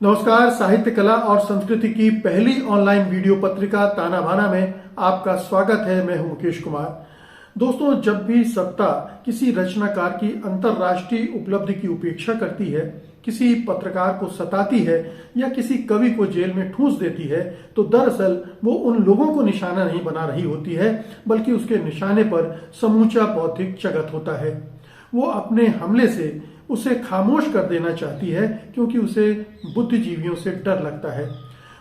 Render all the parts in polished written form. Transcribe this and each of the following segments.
नमस्कार। साहित्य कला और संस्कृति की पहली ऑनलाइन वीडियो पत्रिका ताना बाना में आपका स्वागत है। मैं हूं मुकेश कुमार। दोस्तों, जब भी सत्ता किसी रचनाकार की अंतर्राष्ट्रीय उपलब्धि की उपेक्षा करती है, किसी पत्रकार को सताती है या किसी कवि को जेल में ठूंस देती है, तो दरअसल वो उन लोगों को निशाना नहीं बना रही होती है, बल्कि उसके निशाने पर समूचा बौद्धिक जगत होता है। वो अपने हमले से उसे खामोश कर देना चाहती है, क्योंकि उसे बुद्धिजीवियों से डर लगता है।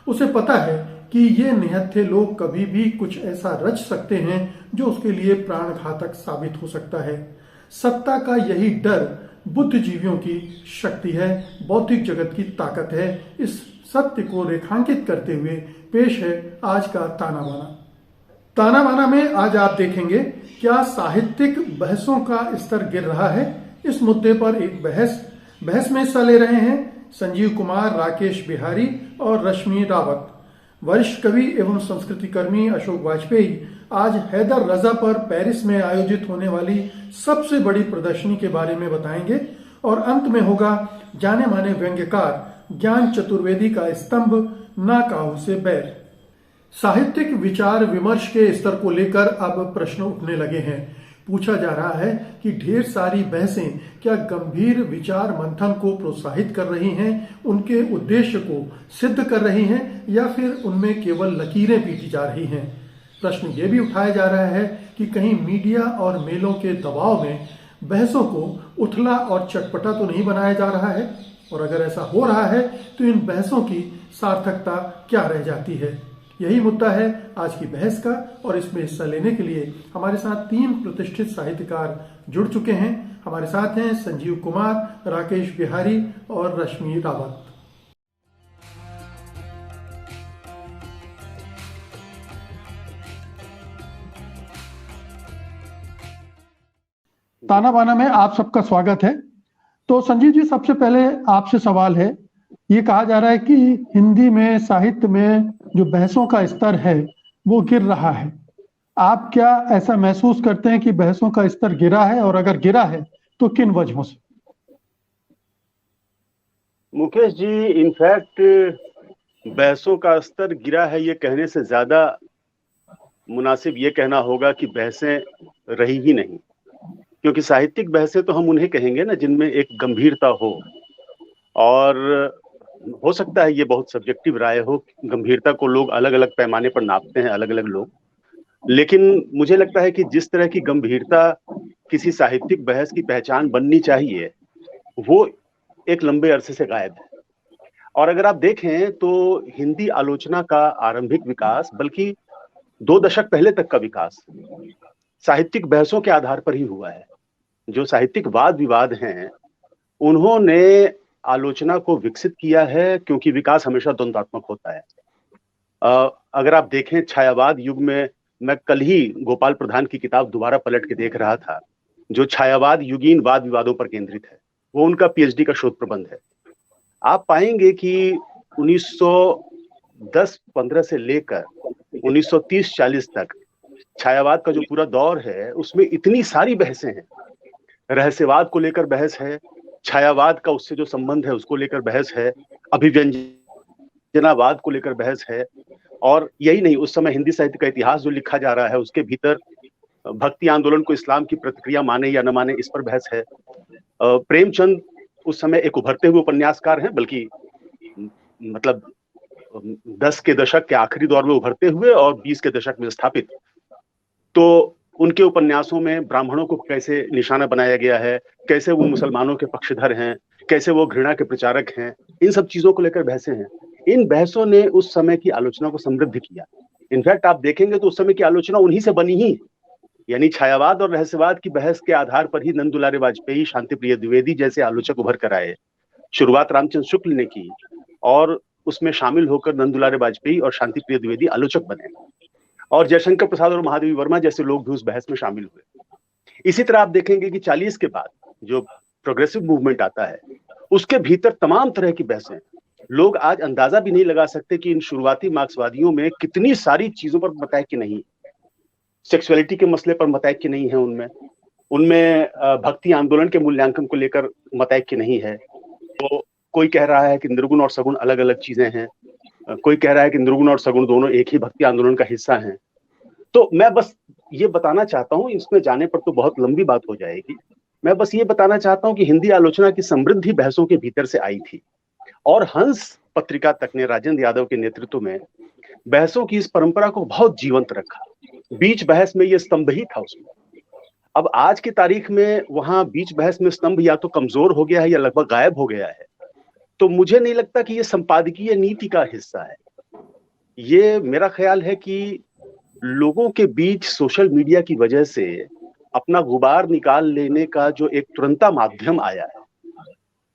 उसे पता है कि ये निहत्थे लोग कभी भी कुछ ऐसा रच सकते हैं जो उसके लिए प्राणघातक साबित हो सकता है। सत्ता का यही डर बुद्धिजीवियों की शक्ति है, बौद्धिक जगत की ताकत है। इस सत्य को रेखांकित करते हुए पेश है आज का ताना बाना। ताना बाना में आज आप देखेंगे, क्या साहित्यिक बहसों का स्तर गिर रहा है। इस मुद्दे पर एक बहस में हिस्सा ले रहे हैं संजीव कुमार, राकेश बिहारी और रश्मि रावत। वरिष्ठ कवि एवं संस्कृति कर्मी अशोक वाजपेयी आज हैदर रजा पर पेरिस में आयोजित होने वाली सबसे बड़ी प्रदर्शनी के बारे में बताएंगे। और अंत में होगा जाने माने व्यंग्यकार ज्ञान चतुर्वेदी का स्तंभ ना काहू से बैर। साहित्यिक विचार विमर्श के स्तर को लेकर अब प्रश्न उठने लगे हैं। पूछा जा रहा है कि ढेर सारी बहसें क्या गंभीर विचार मंथन को प्रोत्साहित कर रही हैं, उनके उद्देश्य को सिद्ध कर रही हैं, या फिर उनमें केवल लकीरें पीटी जा रही हैं। प्रश्न ये भी उठाया जा रहा है कि कहीं मीडिया और मेलों के दबाव में बहसों को उथला और चटपटा तो नहीं बनाया जा रहा है, और अगर ऐसा हो रहा है तो इन बहसों की सार्थकता क्या रह जाती है। यही मुद्दा है आज की बहस का, और इसमें हिस्सा लेने के लिए हमारे साथ 3 प्रतिष्ठित साहित्यकार जुड़ चुके हैं। हमारे साथ हैं संजीव कुमार, राकेश बिहारी और रश्मि रावत। ताना बाना में आप सबका स्वागत है। तो संजीव जी, सबसे पहले आपसे सवाल है। ये कहा जा रहा है कि हिंदी में, साहित्य में जो बहसों का स्तर है वो गिर रहा है। आप क्या ऐसा महसूस करते हैं कि बहसों का स्तर गिरा है, और अगर गिरा है तो किन वजहों से? मुकेश जी, इनफैक्ट बहसों का स्तर गिरा है ये कहने से ज्यादा मुनासिब ये कहना होगा कि बहसें रही ही नहीं। क्योंकि साहित्यिक बहसें तो हम उन्हें कहेंगे ना जिनमें एक गंभीरता हो, और हो सकता है ये बहुत सब्जेक्टिव राय हो, गंभीरता को लोग अलग अलग पैमाने पर नापते हैं, अलग अलग लोग। लेकिन मुझे लगता है कि जिस तरह की गंभीरता किसी साहित्यिक बहस की पहचान बननी चाहिए, वो एक लंबे अरसे से गायब है। और अगर आप देखें तो हिंदी आलोचना का आरंभिक विकास, बल्कि 2 दशक पहले तक का विकास, साहित्यिक बहसों के आधार पर ही हुआ है। जो साहित्यिक वाद विवाद हैं, उन्होंने आलोचना को विकसित किया है, क्योंकि विकास हमेशा द्वंद्वात्मक होता है। अगर आप देखें छायावाद युग में, मैं कल ही गोपाल प्रधान की किताब दोबारा पलट के देख रहा था, जो छायावाद युगीन वाद विवादों पर केंद्रित है। वो उनका पीएचडी का शोध प्रबंध है। आप पाएंगे कि 1910-15 से लेकर 1930-40 तक छायावाद का जो पूरा दौर है, उसमें इतनी सारी बहसें हैं। रहस्यवाद को लेकर बहस है, छायावाद का उससे जो संबंध है उसको लेकर बहस है, अभिव्यंजनावाद को लेकर बहस है। और यही नहीं, उस समय हिंदी साहित्य का इतिहास जो लिखा जा रहा है, उसके भीतर भक्ति आंदोलन को इस्लाम की प्रतिक्रिया माने या न माने, इस पर बहस है। प्रेमचंद उस समय एक उभरते हुए उपन्यासकार हैं, बल्कि मतलब 10 के दशक के आखिरी दौर में उभरते हुए और 20 के दशक में स्थापित। तो उनके उपन्यासों में ब्राह्मणों को कैसे निशाना बनाया गया है, कैसे वो मुसलमानों के पक्षधर हैं, कैसे वो घृणा के प्रचारक हैं, इन सब चीजों को लेकर बहसें हैं। इन बहसों ने उस समय की आलोचना को समृद्ध किया। इनफैक्ट आप देखेंगे तो उस समय की आलोचना उन्हीं से बनी ही, यानी छायावाद और रहस्यवाद की बहस के आधार पर ही नंद दुलारे वाजपेयी, शांति प्रिय द्विवेदी जैसे आलोचक उभर कर आए। शुरुआत रामचंद्र शुक्ल ने की, और उसमें शामिल होकर नंद दुलारे वाजपेयी और शांति प्रिय द्विवेदी आलोचक बने, और जयशंकर प्रसाद और महादेवी वर्मा जैसे लोग भी उस बहस में शामिल हुए। इसी तरह आप देखेंगे कि 40 के बाद जो प्रोग्रेसिव मूवमेंट आता है, उसके भीतर तमाम तरह की बहसें। लोग आज अंदाजा भी नहीं लगा सकते कि इन शुरुआती मार्क्सवादियों में कितनी सारी चीजों पर मतैक्य नहीं, सेक्सुअलिटी के मसले पर मतैक्य नहीं है, उनमें भक्ति आंदोलन के मूल्यांकन को लेकर मतैक्य नहीं है। तो कोई कह रहा है कि निर्गुण और सगुण अलग अलग चीजें हैं, कोई कह रहा है कि निर्गुण और सगुण दोनों एक ही भक्ति आंदोलन का हिस्सा हैं। तो मैं बस ये बताना चाहता हूँ, इसमें जाने पर तो बहुत लंबी बात हो जाएगी। मैं बस ये बताना चाहता हूँ कि हिंदी आलोचना की समृद्धि बहसों के भीतर से आई थी, और हंस पत्रिका तक ने राजेंद्र यादव के नेतृत्व में बहसों की इस परंपरा को बहुत जीवंत रखा। बीच बहस में ये स्तंभ ही था उसमें। अब आज की तारीख में वहां बीच बहस में स्तंभ या तो कमजोर हो गया है या लगभग गायब हो गया है। तो मुझे नहीं लगता कि ये संपादकीय नीति का हिस्सा है। ये मेरा ख्याल है कि लोगों के बीच सोशल मीडिया की वजह से अपना गुबार निकाल लेने का जो एक तुरंता माध्यम आया है,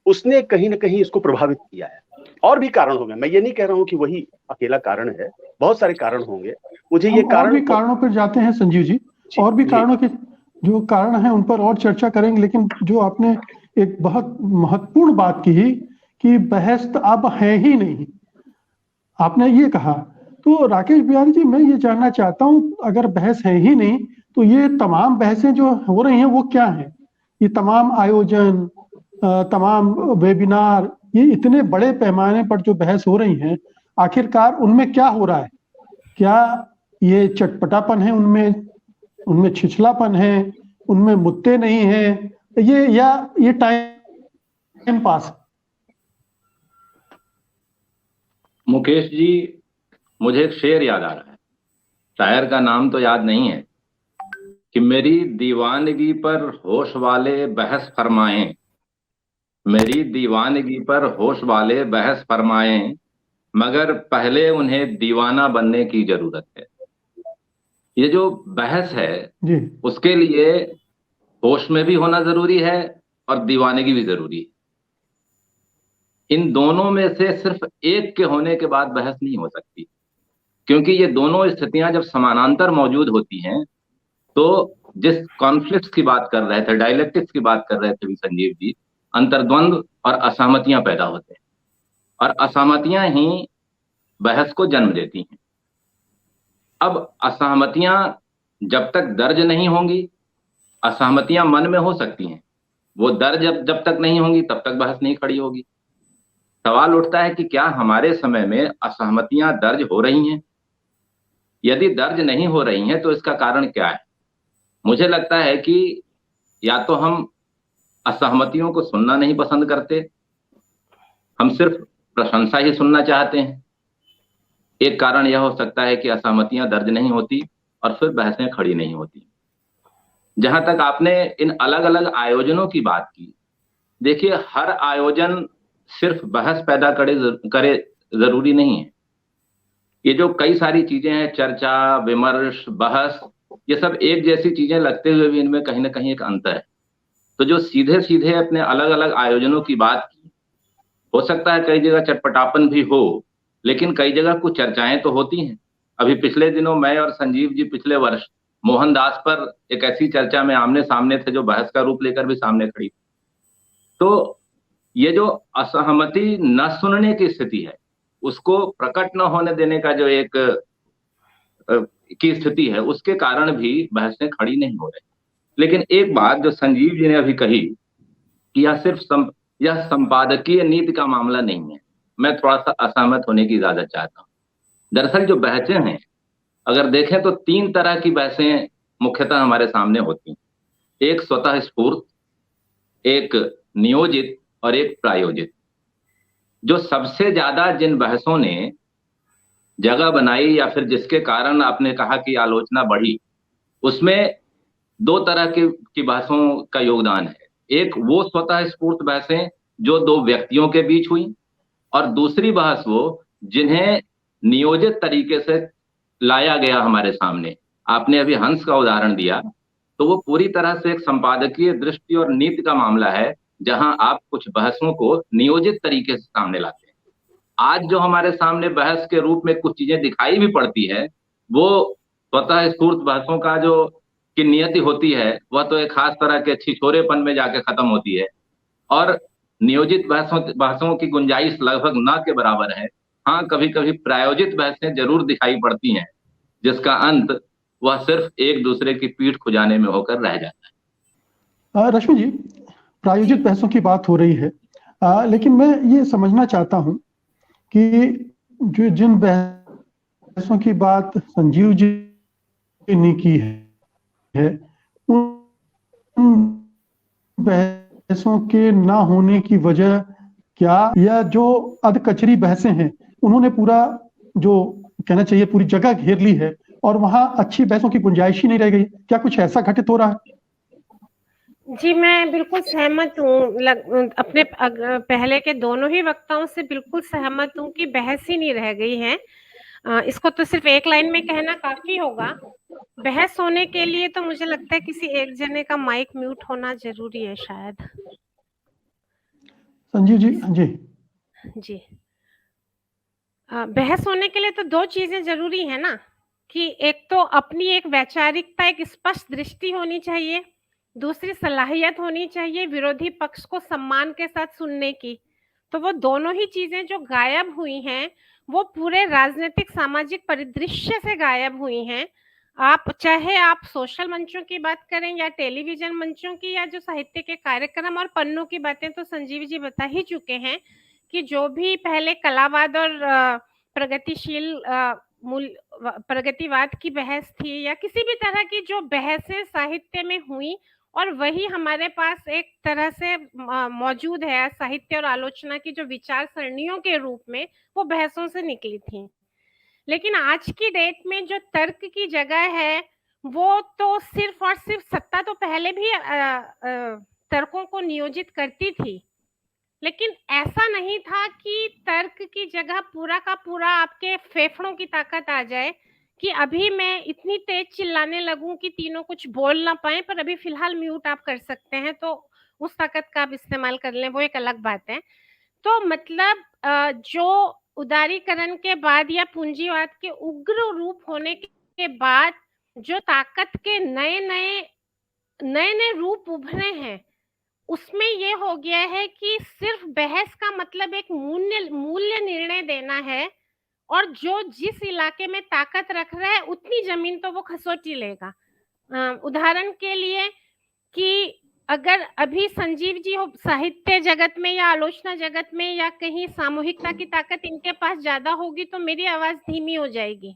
उसने कहीं ना कहीं इसको प्रभावित किया है। और भी कारण होंगे, मैं ये नहीं कह रहा हूं कि वही अकेला कारण है, बहुत सारे कारण होंगे। मुझे ये और भी कारणों पर जाते हैं संजीव जी, और भी कारणों के जो कारण हैं उन पर और चर्चा करेंगे। लेकिन जो आपने एक बहुत महत्वपूर्ण बात की कि बहस तो अब है ही नहीं, आपने ये कहा, तो राकेश बिहारी जी मैं ये जानना चाहता हूं, अगर बहस है ही नहीं तो ये तमाम बहसें जो हो रही हैं वो क्या हैं? ये तमाम आयोजन, तमाम वेबिनार, ये इतने बड़े पैमाने पर जो बहस हो रही हैं, आखिरकार उनमें क्या हो रहा है? क्या ये चटपटापन है उनमें छिछलापन है, उनमें मुद्दे नहीं है, ये टाइम पास? मुकेश जी, मुझे एक शेर याद आ रहा है, शायर का नाम तो याद नहीं है, कि मेरी दीवानगी पर होश वाले बहस फरमाएं, मेरी दीवानगी पर होश वाले बहस फरमाएं, मगर पहले उन्हें दीवाना बनने की जरूरत है। ये जो बहस है जी, उसके लिए होश में भी होना जरूरी है और दीवानगी भी जरूरी है। इन दोनों में से सिर्फ एक के होने के बाद बहस नहीं हो सकती, क्योंकि ये दोनों स्थितियां जब समानांतर मौजूद होती हैं तो जिस कॉन्फ्लिक्ट्स की बात कर रहे थे, डायलेक्टिक्स की बात कर रहे थे भी संजीव जी, अंतर्द्वंद और असहमतियां पैदा होते हैं, और असहमतियां ही बहस को जन्म देती हैं। अब असहमतियां जब तक दर्ज नहीं होंगी, असहमतियां मन में हो सकती हैं, वो दर्ज जब तक नहीं होंगी तब तक बहस नहीं खड़ी होगी। सवाल उठता है कि क्या हमारे समय में असहमतियां दर्ज हो रही हैं? यदि दर्ज नहीं हो रही हैं तो इसका कारण क्या है? मुझे लगता है कि या तो हम असहमतियों को सुनना नहीं पसंद करते, हम सिर्फ प्रशंसा ही सुनना चाहते हैं। एक कारण यह हो सकता है कि असहमतियां दर्ज नहीं होती और फिर बहसें खड़ी नहीं होती। जहां तक आपने इन अलग अलग आयोजनों की बात की, देखिए हर आयोजन सिर्फ बहस पैदा करे जरूरी नहीं है। ये जो कई सारी चीजें हैं, चर्चा, विमर्श, बहस, ये सब एक जैसी चीजें लगते हुए भी इनमें कहीं ना कहीं एक अंतर है। तो जो सीधे सीधे अपने अलग अलग आयोजनों की बात की, हो सकता है कई जगह चटपटापन भी हो, लेकिन कई जगह कुछ चर्चाएं तो होती हैं। अभी पिछले दिनों मैं और संजीव जी पिछले वर्ष मोहनदास पर एक ऐसी चर्चा में आमने सामने थे जो बहस का रूप लेकर भी सामने खड़ी। तो ये जो असहमति न सुनने की स्थिति है, उसको प्रकट न होने देने का जो एक की स्थिति है, उसके कारण भी बहसें खड़ी नहीं हो रही। लेकिन एक बात जो संजीव जी ने अभी कही कि यह संपादकीय नीति का मामला नहीं है, मैं थोड़ा सा असहमत होने की इजाजत चाहता हूँ। दरअसल जो बहसें हैं, अगर देखें तो 3 तरह की बहसें मुख्यतः हमारे सामने होती हैं। एक स्वतः स्फूर्त, एक नियोजित और एक प्रायोजित। जो सबसे ज्यादा जिन बहसों ने जगह बनाई या फिर जिसके कारण आपने कहा कि आलोचना बढ़ी, उसमें 2 तरह की बहसों का योगदान है। एक वो स्वतः स्फूर्त बहसें जो 2 व्यक्तियों के बीच हुई, और दूसरी बहस वो जिन्हें नियोजित तरीके से लाया गया हमारे सामने। आपने अभी हंस का उदाहरण दिया, तो वो पूरी तरह से एक संपादकीय दृष्टि और नीति का मामला है, जहां आप कुछ बहसों को नियोजित तरीके से सामने लाते हैं। आज जो हमारे सामने बहस के रूप में कुछ चीजें दिखाई भी पड़ती है, वो स्वतः स्फूर्त बहसों का जो की नियति होती है, वह तो एक खास तरह के छिछोरेपन में जाके खत्म होती है, और नियोजित बहसों की गुंजाइश लगभग न के बराबर है। हाँ, कभी कभी प्रायोजित बहसें जरूर दिखाई पड़ती हैं, जिसका अंत वह सिर्फ एक दूसरे की पीठ खुजाने में होकर रह जाता है। रश्मि जी, प्रायोजित बहसों की बात हो रही है, लेकिन मैं ये समझना चाहता हूँ कि जो जिन बहसों की बात संजीव जी ने की है, उन बहसों के ना होने की वजह क्या, या जो अधकचरी बहसें हैं उन्होंने पूरा, जो कहना चाहिए, पूरी जगह घेर ली है और वहां अच्छी बहसों की गुंजाइश ही नहीं रह गई? क्या कुछ ऐसा घटित हो रहा है? जी, मैं बिल्कुल सहमत हूँ। अपने पहले के दोनों ही वक्ताओं से बिल्कुल सहमत हूँ कि बहस ही नहीं रह गई है। इसको तो सिर्फ एक लाइन में कहना काफी होगा। बहस होने के लिए तो मुझे लगता है किसी एक जने का माइक म्यूट होना जरूरी है शायद। संजीव जी, हाँ जी। जी, बहस होने के लिए तो दो चीजें जरूरी है ना, कि एक तो अपनी एक वैचारिकता, एक स्पष्ट दृष्टि होनी चाहिए, दूसरी सलाहियत होनी चाहिए विरोधी पक्ष को सम्मान के साथ सुनने की। तो वो दोनों ही चीजें जो गायब हुई हैं, वो पूरे राजनीतिक सामाजिक परिदृश्य से गायब हुई हैं। चाहे आप सोशल मंचों की बात करें या टेलीविजन मंचों की, या जो साहित्य के कार्यक्रम और पन्नों की बातें तो संजीव जी बता ही चुके हैं कि जो भी पहले कलावाद और प्रगतिशील प्रगतिवाद की बहस थी, या किसी भी तरह की जो बहसें साहित्य में हुई, और वही हमारे पास एक तरह से मौजूद है साहित्य और आलोचना की जो विचार सरणियों के रूप में, वो बहसों से निकली थी। लेकिन आज की डेट में जो तर्क की जगह है, वो तो सिर्फ और सिर्फ सत्ता तो पहले भी तर्कों को नियोजित करती थी, लेकिन ऐसा नहीं था कि तर्क की जगह पूरा का पूरा आपके फेफड़ों की ताकत आ जाए कि अभी मैं इतनी तेज चिल्लाने लगूं कि तीनों कुछ बोल ना पाए, पर अभी फिलहाल म्यूट आप कर सकते हैं, तो उस ताकत का आप इस्तेमाल कर लें, वो एक अलग बात है। तो मतलब जो उदारीकरण के बाद या पूंजीवाद के उग्र रूप होने के बाद जो ताकत के नए नए रूप उभरे हैं, उसमें ये हो गया है कि सिर्फ बहस का मतलब एक मूल्य निर्णय देना है, और जो जिस इलाके में ताकत रख रहा है उतनी जमीन तो वो खसोटी लेगा। उदाहरण के लिए कि अगर अभी संजीव जी हो साहित्य जगत में या आलोचना जगत में या कहीं सामूहिकता की ताकत इनके पास ज्यादा होगी तो मेरी आवाज धीमी हो जाएगी,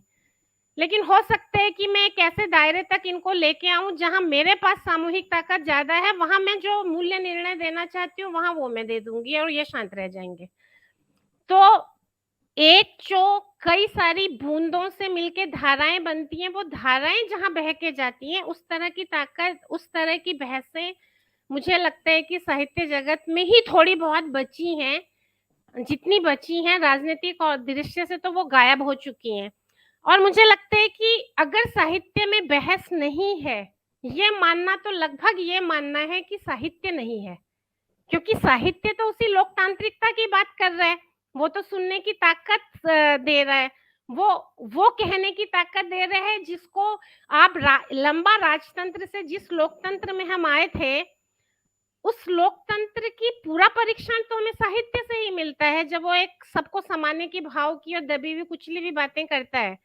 लेकिन हो सकता है कि मैं एक ऐसे दायरे तक इनको लेके आऊं जहां मेरे पास सामूहिक ताकत ज्यादा है, वहां मैं जो मूल्य निर्णय देना चाहती हूँ वहां वो मैं दे दूंगी और ये शांत रह जाएंगे। तो एक जो कई सारी बूंदों से मिलके धाराएं बनती हैं, वो धाराएं जहां बह के जाती हैं, उस तरह की ताकत, उस तरह की बहसें मुझे लगता है कि साहित्य जगत में ही थोड़ी बहुत बची हैं। जितनी बची हैं राजनीतिक और दृश्य से तो वो गायब हो चुकी हैं। और मुझे लगता है कि अगर साहित्य में बहस नहीं है, ये मानना तो लगभग ये मानना है कि साहित्य नहीं है, क्योंकि साहित्य तो उसी लोकतांत्रिकता की बात कर रहा है, वो तो सुनने की ताकत दे रहा है, वो कहने की ताकत दे रहे हैं जिसको आप लंबा राजतंत्र से जिस लोकतंत्र में हम आए थे, उस लोकतंत्र की पूरा परीक्षण तो हमें साहित्य से ही मिलता है, जब वो एक सबको समाने की भाव की और दबी हुई कुचली हुई बातें करता है।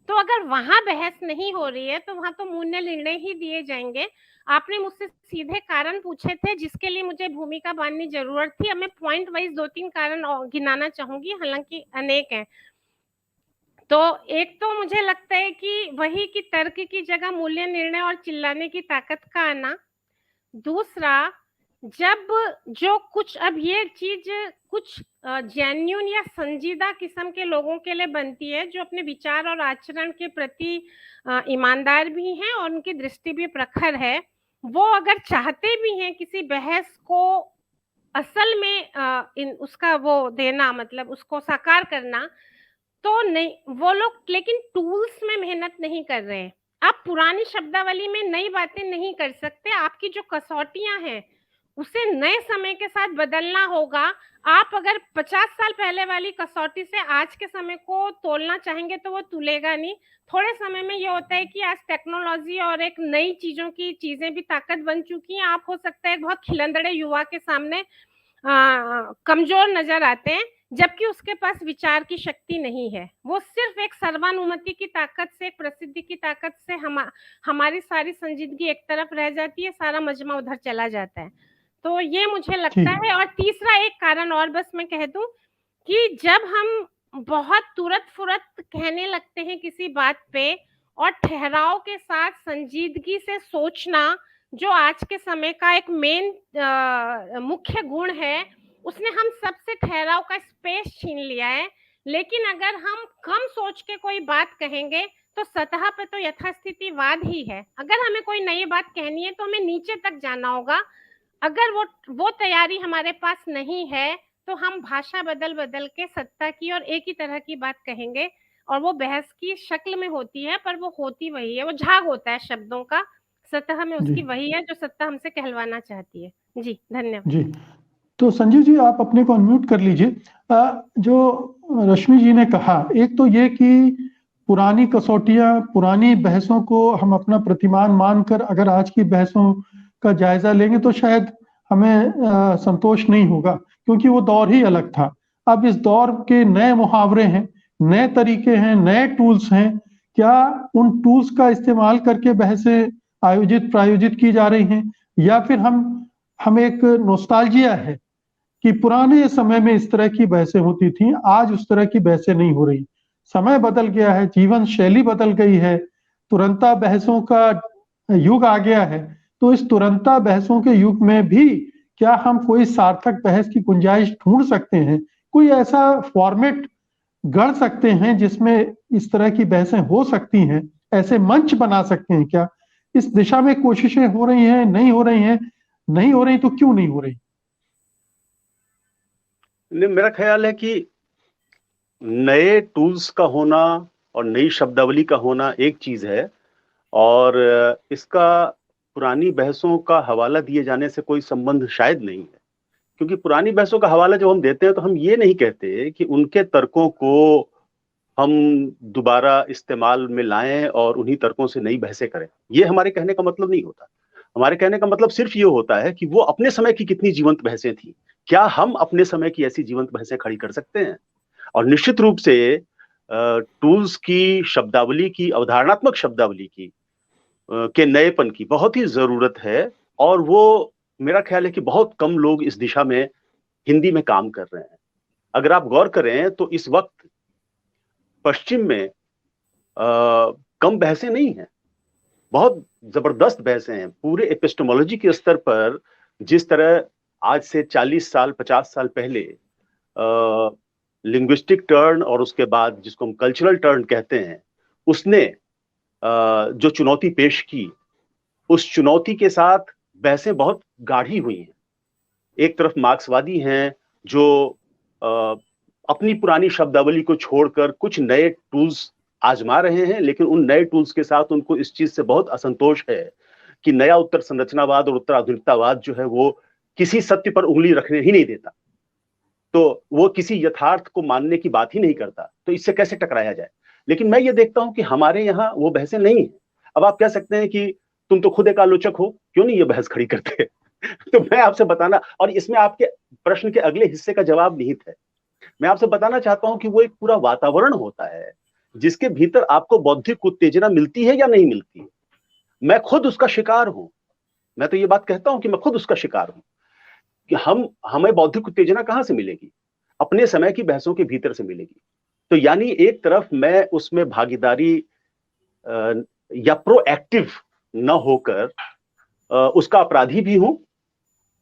तो अगर वहां बहस नहीं हो रही है तो वहां तो मूल्य निर्णय ही दिए जाएंगे। आपने मुझसे सीधे कारण पूछे थे जिसके लिए मुझे भूमिका बांधनी जरूरत थी। अब मैं पॉइंट वाइज 2-3 कारण गिनाना चाहूंगी, हालांकि अनेक हैं। तो एक तो मुझे लगता है कि वही की तर्क की जगह मूल्य निर्णय और चिल्लाने की ताकत का आना। दूसरा, जब जो कुछ अब ये चीज कुछ जेन्युइन या संजीदा किस्म के लोगों के लिए बनती है, जो अपने विचार और आचरण के प्रति ईमानदार भी हैं और उनकी दृष्टि भी प्रखर है, वो अगर चाहते भी हैं किसी बहस को असल में उसका वो देना, मतलब उसको साकार करना, तो नहीं, वो लोग लेकिन टूल्स में मेहनत नहीं कर रहे हैं। आप पुरानी शब्दावली में नई बातें नहीं कर सकते, आपकी जो कसौटियां हैं उसे नए समय के साथ बदलना होगा। आप अगर 50 साल पहले वाली कसौटी से आज के समय को तोलना चाहेंगे तो वो तुलेगा नहीं। थोड़े समय में ये होता है कि आज टेक्नोलॉजी और एक नई चीजों की चीजें भी ताकत बन चुकी हैं। आप हो सकता है बहुत खिलंदड़े युवा के सामने कमजोर नजर आते हैं, जबकि उसके पास विचार की शक्ति नहीं है। वो सिर्फ एक सर्वानुमति की ताकत से, एक प्रसिद्धि की ताकत से हमारी सारी संजीदगी एक तरफ रह जाती है, सारा मजमा उधर चला जाता है। तो ये मुझे लगता ठीक। है। और तीसरा एक कारण और बस मैं कह दूं कि जब हम बहुत तुरंत-फुरत कहने लगते हैं किसी बात पे और ठहराव के साथ संजीदगी से सोचना, जो आज के समय का एक मुख्य गुण है, उसने हम सबसे ठहराव का स्पेस छीन लिया है। लेकिन अगर हम कम सोच के कोई बात कहेंगे, तो सतह पे तो यथास्थितिवाद ही है। अगर हमें कोई नई बात कहनी है, तो हमें नीचे तक जाना होगा। अगर वो तैयारी हमारे पास नहीं है, तो हम भाषा बदल-बदल के सत्ता की और एक ही तरह की बात कहेंगे और वो बहस की शक्ल में होती है, पर वो होती वही है। वो झाग होता है शब्दों का, सतह में जी। उसकी वही है जो सत्ता हमसे कहलवाना चाहती है। जी, धन्यवाद। जी। तो संजीव जी, आप अपने को अनम्यूट कर लीजिए। जो रश्मि जी ने कहा, एक तो ये कि पुरानी कसौटियाँ, पुरानी बहसों को हम अपना प्रतिमान मानकर अगर आज की बहसों का जायज़ा लेंगे तो शायद हमें संतोष नहीं होगा, क्योंकि वो दौर ही अलग था। अब इस दौर के नए मुहावरे हैं, नए तरीके हैं, नए टूल्स हैं। क्या उन टूल्स का इस्तेमाल करके बहसें आयोजित प्रायोजित की जा रही हैं, या फिर हम एक नॉस्टैल्जिया है कि पुराने समय में इस तरह की बहसें होती थी, आज उस तरह की बहसें नहीं हो रही। समय बदल गया है, जीवन शैली बदल गई है, तुरंता बहसों का युग आ गया है। तो इस तुरंता बहसों के युग में भी क्या हम कोई सार्थक बहस की गुंजाइश ढूंढ सकते हैं? कोई ऐसा फॉर्मेट गढ़ सकते हैं जिसमें इस तरह की बहसें हो सकती हैं? ऐसे मंच बना सकते हैं क्या? इस दिशा में कोशिशें हो रही हैं, नहीं हो रही हैं? नहीं हो रही तो क्यों नहीं हो रही? मेरा ख्याल है कि नए टूल्स का होना और नई शब्दावली का होना एक चीज है, और इसका पुरानी बहसों का हवाला दिए जाने से कोई संबंध शायद नहीं है। क्योंकि पुरानी बहसों का हवाला जब हम देते हैं तो हम ये नहीं कहते कि उनके तर्कों को हम दोबारा इस्तेमाल में लाएं और उन्हीं तर्कों से नई बहसें करें। ये हमारे कहने का मतलब नहीं होता। हमारे कहने का मतलब सिर्फ ये होता है कि वो अपने समय की कितनी जीवंत बहसें थी, क्या हम अपने समय की ऐसी जीवंत बहसें खड़ी कर सकते हैं। और निश्चित रूप से टूल्स की, शब्दावली की, अवधारणात्मक शब्दावली की के नएपन की बहुत ही जरूरत है। और वो मेरा ख्याल है कि बहुत कम लोग इस दिशा में हिंदी में काम कर रहे हैं। अगर आप गौर करें तो इस वक्त पश्चिम में कम बहसें नहीं हैं, बहुत जबरदस्त बहसें हैं। पूरे एपिस्टेमोलॉजी के स्तर पर जिस तरह आज से 40 साल 50 साल पहले लिंग्विस्टिक टर्न और उसके बाद जिसको हम कल्चरल टर्न कहते हैं, उसने जो चुनौती पेश की, उस चुनौती के साथ बहसें बहुत गाढ़ी हुई हैं। एक तरफ मार्क्सवादी हैं जो अपनी पुरानी शब्दावली को छोड़कर कुछ नए टूल्स आजमा रहे हैं, लेकिन उन नए टूल्स के साथ उनको इस चीज से बहुत असंतोष है कि नया उत्तर संरचनावाद और उत्तर आधुनिकतावाद जो है वो किसी सत्य पर उंगली रखने ही नहीं देता। तो वो किसी यथार्थ को मानने की बात ही नहीं करता। तो इससे कैसे टकराया जाए। लेकिन मैं ये देखता हूं कि हमारे यहाँ वो बहसें नहीं है। अब आप कह सकते हैं कि तुम तो खुद एक आलोचक हो, क्यों नहीं ये बहस खड़ी करते। तो मैं आपसे बताना, और इसमें आपके प्रश्न के अगले हिस्से का जवाब निहित है। मैं आपसे बताना चाहता हूं कि वो एक पूरा वातावरण होता है जिसके भीतर आपको बौद्धिक उत्तेजना मिलती है या नहीं मिलती है। मैं खुद उसका शिकार हूं। मैं तो ये बात कहता हूं कि मैं खुद उसका शिकार हूं कि हमें बौद्धिक उत्तेजना कहां से मिलेगी, अपने समय की बहसों के भीतर से मिलेगी। तो यानी एक तरफ मैं उसमें भागीदारी या प्रोएक्टिव न होकर उसका अपराधी भी हूं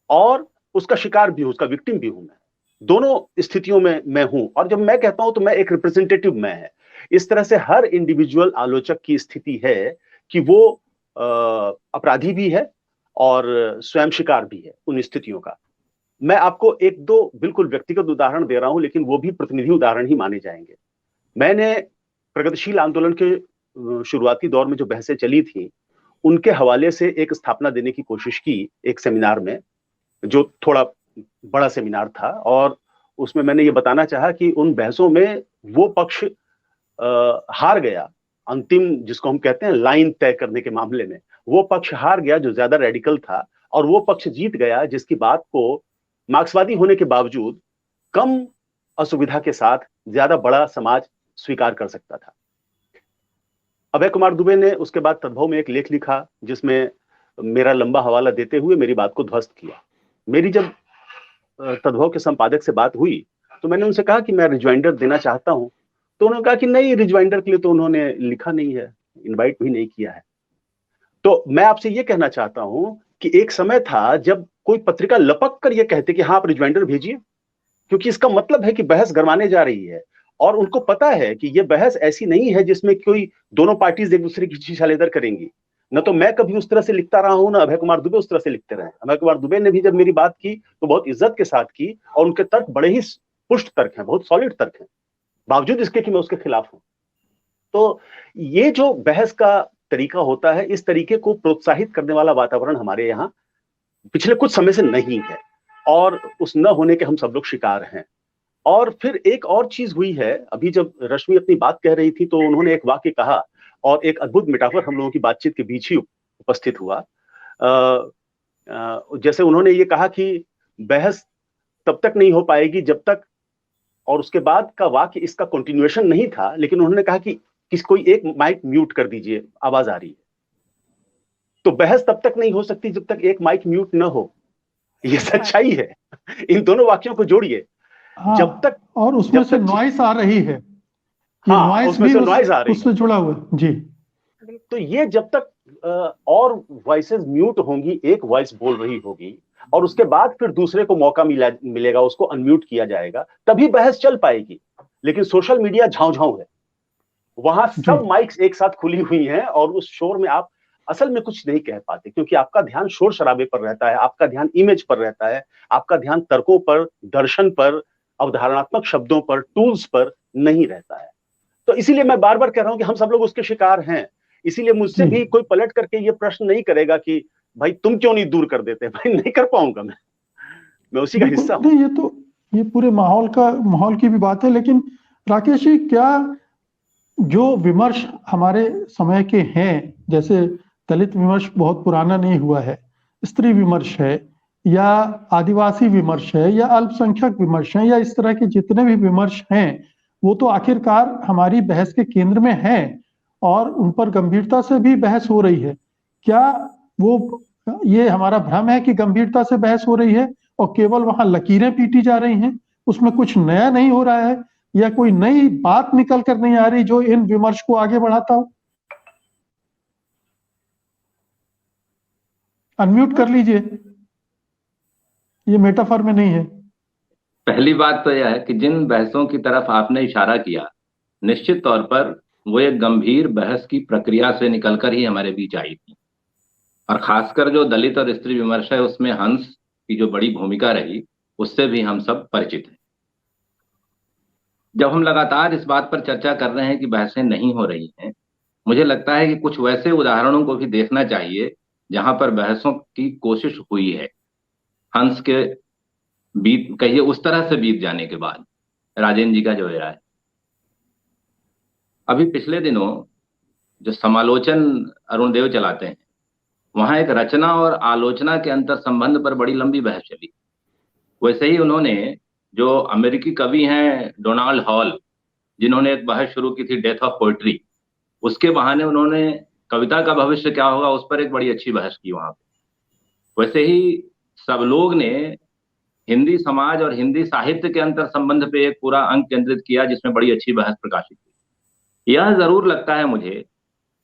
और उसका शिकार भी हूं, उसका विक्टिम भी हूं। मैं दोनों स्थितियों में मैं हूं। और जब मैं कहता हूं तो मैं एक रिप्रेजेंटेटिव मैं है। इस तरह से हर इंडिविजुअल आलोचक की स्थिति है कि वो अपराधी भी है और स्वयं शिकार भी है उन स्थितियों का। मैं आपको एक दो बिल्कुल व्यक्तिगत उदाहरण दे रहा हूं, लेकिन वो भी प्रतिनिधि उदाहरण ही माने जाएंगे। मैंने प्रगतिशील आंदोलन के शुरुआती दौर में जो बहसें चली थी, उनके हवाले से एक स्थापना देने की कोशिश की एक सेमिनार में, जो थोड़ा बड़ा सेमिनार था। और उसमें मैंने ये बताना चाहा कि उन बहसों में वो पक्ष हार गया, अंतिम जिसको हम कहते हैं लाइन तय करने के मामले में वो पक्ष हार गया जो ज्यादा रेडिकल था, और वो पक्ष जीत गया जिसकी बात को मार्क्सवादी होने के बावजूद कम असुविधा के साथ ज्यादा बड़ा समाज स्वीकार कर सकता था। अभय कुमार दुबे ने उसके बाद तद्भव में एक लेख लिखा जिसमें मेरा लंबा हवाला देते हुए मेरी बात को ध्वस्त किया। मेरी जब तद्भव के संपादक से बात हुई तो मैंने उनसे कहा कि मैं रिज्वाइंडर देना चाहता हूं, तो उन्होंने कहा कि नहीं, रिज्वाइंडर के लिए तो उन्होंने लिखा नहीं है, इनवाइट भी नहीं किया है। तो मैं आपसे ये कहना चाहता हूं कि एक समय था जब कोई पत्रिका लपक कर ये कहते कि हाँ आप रिज्वाइंडर भेजिए, क्योंकि इसका मतलब है कि बहस गरमाने जा रही है, और उनको पता है कि ये बहस ऐसी नहीं है जिसमें कोई दोनों पार्टीज एक दूसरे की शीशालेदर करेंगी। न तो मैं कभी उस तरह से लिखता रहा हूं, ना अभय कुमार दुबे उस तरह से लिखते रहे। अभय कुमार दुबे ने भी जब मेरी बात की तो बहुत इज्जत के साथ की, और उनके तर्क बड़े ही पुष्ट तर्क हैं, बहुत सॉलिड तर्क हैं, बावजूद इसके कि मैं उसके खिलाफ हूं। तो ये जो बहस का तरीका होता है, इस तरीके को प्रोत्साहित करने वाला वातावरण हमारे यहाँ पिछले कुछ समय से नहीं है, और उस न होने के हम सब लोग शिकार हैं। और फिर एक और चीज हुई है, अभी जब रश्मि अपनी बात कह रही थी तो उन्होंने एक वाक्य कहा, और एक अद्भुत मेटाफर हम लोगों की बातचीत के बीच ही उपस्थित हुआ। जैसे उन्होंने ये कहा कि बहस तब तक नहीं हो पाएगी जब तक, और उसके बाद का वाक्य इसका कंटिन्यूएशन नहीं था, लेकिन उन्होंने कहा कि कोई एक माइक म्यूट कर दीजिए, आवाज आ रही है। तो बहस तब तक नहीं हो सकती जब तक एक माइक म्यूट न हो, ये सच्चाई है। इन दोनों वाक्यों को जोड़िए। हाँ, जब तक, और उसमें से नॉइस आ रही है, ये हाँ, नॉइस उसमें भी से नॉइज आ रही है, उससे जुड़ा हुआ है जी। तो ये जब तक और वॉइसेस म्यूट होंगी, एक वॉइस बोल रही होगी, और उसके बाद फिर दूसरे को मौका मिलेगा, उसको अनम्यूट किया जाएगा, तभी बहस चल पाएगी। लेकिन सोशल मीडिया झांव है, वहां सब माइक्स एक साथ खुली हुई हैं, और उस शोर में आप असल में कुछ नहीं कह पाते, क्योंकि आपका ध्यान शोर शराबे पर रहता है, आपका ध्यान इमेज पर रहता है, आपका ध्यान तर्कों पर, दर्शन पर, अवधारणात्मक शब्दों पर, टूल्स पर नहीं रहता है। तो इसीलिए मैं बार बार कह रहा हूं कि हम सब लोग उसके शिकार हैं। इसीलिए मुझसे भी कोई पलट करके ये प्रश्न नहीं करेगा कि भाई तुम क्यों नहीं दूर कर देते, भाई नहीं कर पाऊंगा मैं उसी का हिस्सा हूं। ये पूरे माहौल की भी बात है। लेकिन राकेश जी, क्या जो विमर्श हमारे समय के हैं, जैसे दलित विमर्श बहुत पुराना नहीं हुआ है, स्त्री विमर्श है, या आदिवासी विमर्श है, या अल्पसंख्यक विमर्श है, या इस तरह के जितने भी विमर्श हैं, वो तो आखिरकार हमारी बहस के केंद्र में हैं, और उन पर गंभीरता से भी बहस हो रही है। क्या वो ये हमारा भ्रम है कि गंभीरता से बहस हो रही है और केवल वहां लकीरें पीटी जा रही हैं, उसमें कुछ नया नहीं हो रहा है, या कोई नई बात निकल कर नहीं आ रही जो इन विमर्श को आगे बढ़ाता हो? अनम्यूट कर लीजिए, ये मेटाफर में नहीं है। पहली बात तो यह है कि जिन बहसों की तरफ आपने इशारा किया, निश्चित तौर पर वो एक गंभीर बहस की प्रक्रिया से निकलकर ही हमारे बीच आई थी, और खासकर जो दलित और स्त्री विमर्श है उसमें हंस की जो बड़ी भूमिका रही, उससे भी हम सब परिचित हैं। जब हम लगातार इस बात पर चर्चा कर रहे हैं कि बहसें नहीं हो रही हैं, मुझे लगता है कि कुछ वैसे उदाहरणों को भी देखना चाहिए जहां पर बहसों की कोशिश हुई है, हंस के बीत कहिए उस तरह से बीत जाने के बाद। राजेंद्र जी का जो है, अभी पिछले दिनों जो समालोचन अरुण देव चलाते हैं, वहां एक रचना और आलोचना के अंतर संबंध पर बड़ी लंबी बहस चली। वैसे ही उन्होंने जो अमेरिकी कवि हैं डोनाल्ड हॉल, जिन्होंने एक बहस शुरू की थी डेथ ऑफ पोएट्री, उसके बहाने उन्होंने कविता का भविष्य क्या होगा उस पर एक बड़ी अच्छी बहस की वहां पे। वैसे ही सब लोग ने हिंदी समाज और हिंदी साहित्य के अंतर संबंध पे एक पूरा अंक केंद्रित किया, जिसमें बड़ी अच्छी बहस प्रकाशित हुई। यह जरूर लगता है मुझे